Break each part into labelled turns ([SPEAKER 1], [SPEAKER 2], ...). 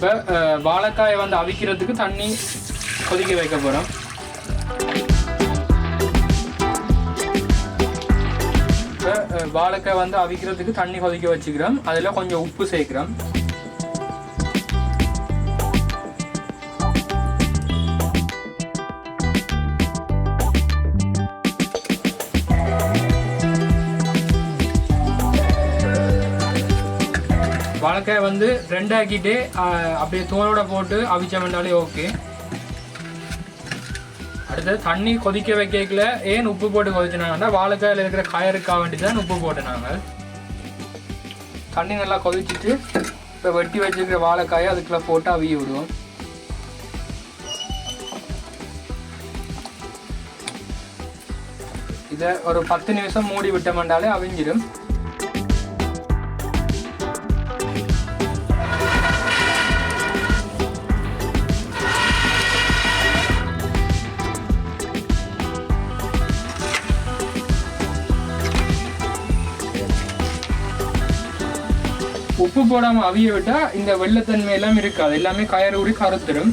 [SPEAKER 1] இப்போ வாழைக்காயை வந்து அவிக்கிறதுக்கு தண்ணி கொதிக்க வைக்க போகிறோம். இப்போ வாழைக்காய் வந்து அவிக்கிறதுக்கு தண்ணி கொதிக்க வச்சுக்கிறோம். அதில் கொஞ்சம் உப்பு சேர்க்குறோம். வாழைக்காய் வந்து ரெண்டாக்கிட்டு அப்படியே தோலோட போட்டு அவிச்சோம்னாலே ஓகே. அடுத்தது தண்ணி கொதிக்க வைக்கல ஏன் உப்பு போட்டு கொதிச்சினாங்கன்னா வாழைக்காயில் இருக்கிற காயருக்காக வேண்டி தான் உப்பு போட்டுனாங்க. தண்ணி நல்லா கொதிச்சுட்டு இப்போ வெட்டி வச்சுருக்கிற வாழைக்காயை அதுக்குள்ளே போட்டு அவிய விடுவோம். இதை ஒரு 10 நிமிஷம் மூடி விட்டோம்னாலே அவிஞ்சிடும். உப்பு போடாமல் அவிய விட்டால் இந்த வெள்ளத்தன்மை எல்லாம் இருக்காது, எல்லாமே கயறு ஊறி கருத்துடும்.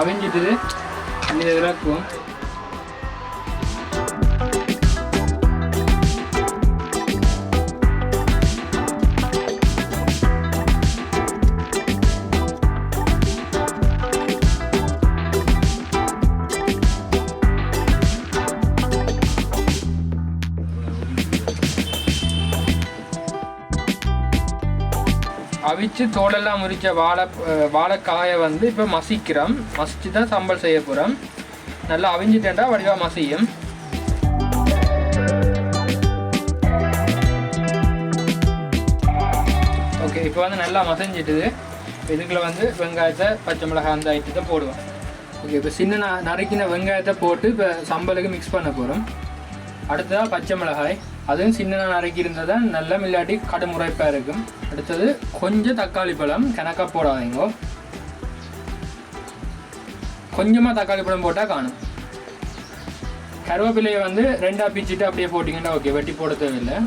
[SPEAKER 1] அவிஞ்சிட்டு இதை இறக்குவோம். அவிச்சு தோலெல்லாம் முறிச்ச வாழைக்காயை வந்து இப்போ மசிக்கிறோம். மசிச்சு தான் சம்பல் செய்ய போகிறோம். நல்லா அவிஞ்சிட்டேன்டா வடிவாக மசியும். ஓகே, இப்போ வந்து நல்லா மசஞ்சிட்டுது. இதுக்குள்ள வந்து வெங்காயத்தை பச்சை மிளகாய் அந்த ஐட்டத்தை போடுவோம். ஓகே, இப்போ சின்ன நறுக்கின வெங்காயத்தை போட்டு இப்போ சம்பலுக்கு மிக்ஸ் பண்ண போகிறோம். அடுத்ததாக பச்சை மிளகாய், அதுவும் சின்ன நறுக்கி இருந்தால் தான் நல்லா மில்லாட்டி கடுமுறைப்பாக இருக்கும். அடுத்தது கொஞ்சம் தக்காளி பழம், கணக்காக போடாதீங்க, கொஞ்சமாக தக்காளி பழம் போட்டால் காணும். கருவேப்பிலையை வந்து 2ஆக பிச்சுட்டு அப்படியே போட்டிங்கன்னா ஓகே, வெட்டி போட தேவையில்லை.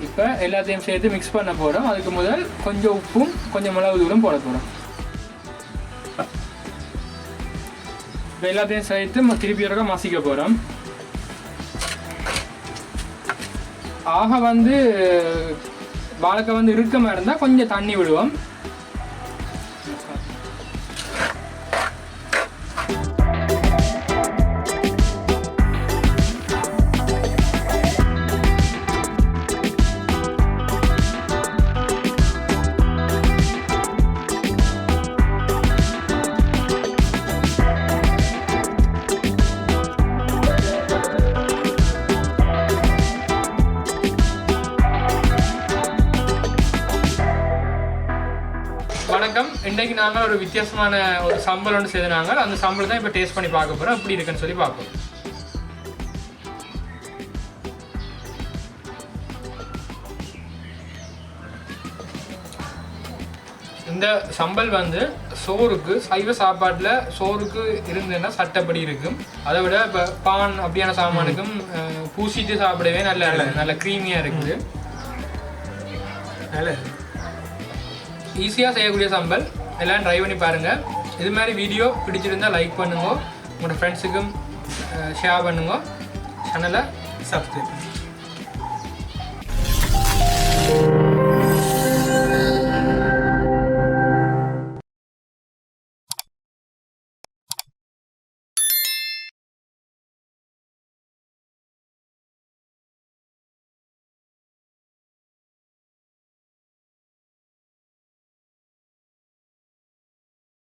[SPEAKER 1] இப்போ எல்லாத்தையும் சேர்த்து மிக்ஸ் பண்ண போகிறோம். அதுக்கு முதல் கொஞ்சம் உப்பும் கொஞ்சம் மிளகு தூளும் போட போகிறோம். இப்போ எல்லாத்தையும் சேர்த்து திருப்பி ஒருக்கா மசிக்க போகிறோம். ஆக வந்து வாழைக்காய் வந்து இறுக்கமாக இருந்தால் கொஞ்சம் தண்ணி விடுவோம். வணக்கம். இன்றைக்கு நாங்கள் ஒரு வித்தியாசமான ஒரு சம்பல் ஒன்று செய்தாங்க. அந்த சம்பல் தான் இப்போ டேஸ்ட் பண்ணி பார்க்க போகிறோம். எப்படி இருக்குன்னு சொல்லி பார்ப்போம். இந்த சம்பல் வந்து சோறுக்கு, சைவ சாப்பாட்டில் சோறுக்கு இருந்ததுன்னா சட்டப்படி இருக்கும். அதை விட இப்போ பான் அப்படியான சாமானுக்கும் பூசிட்டு சாப்பிடவே நல்ல க்ரீமியாக இருக்குது. நல்ல ஈஸியாக செய்யக்கூடிய சம்பல். எல்லாம் ட்ரை பண்ணி பாருங்கள். இது மாதிரி வீடியோ பிடிச்சிருந்தால் லைக் பண்ணுங்க, உங்களோட ஃப்ரெண்ட்ஸுக்கும் ஷேர் பண்ணுங்க, சேனலை சப்ஸ்கிரைப் பண்ணுங்க.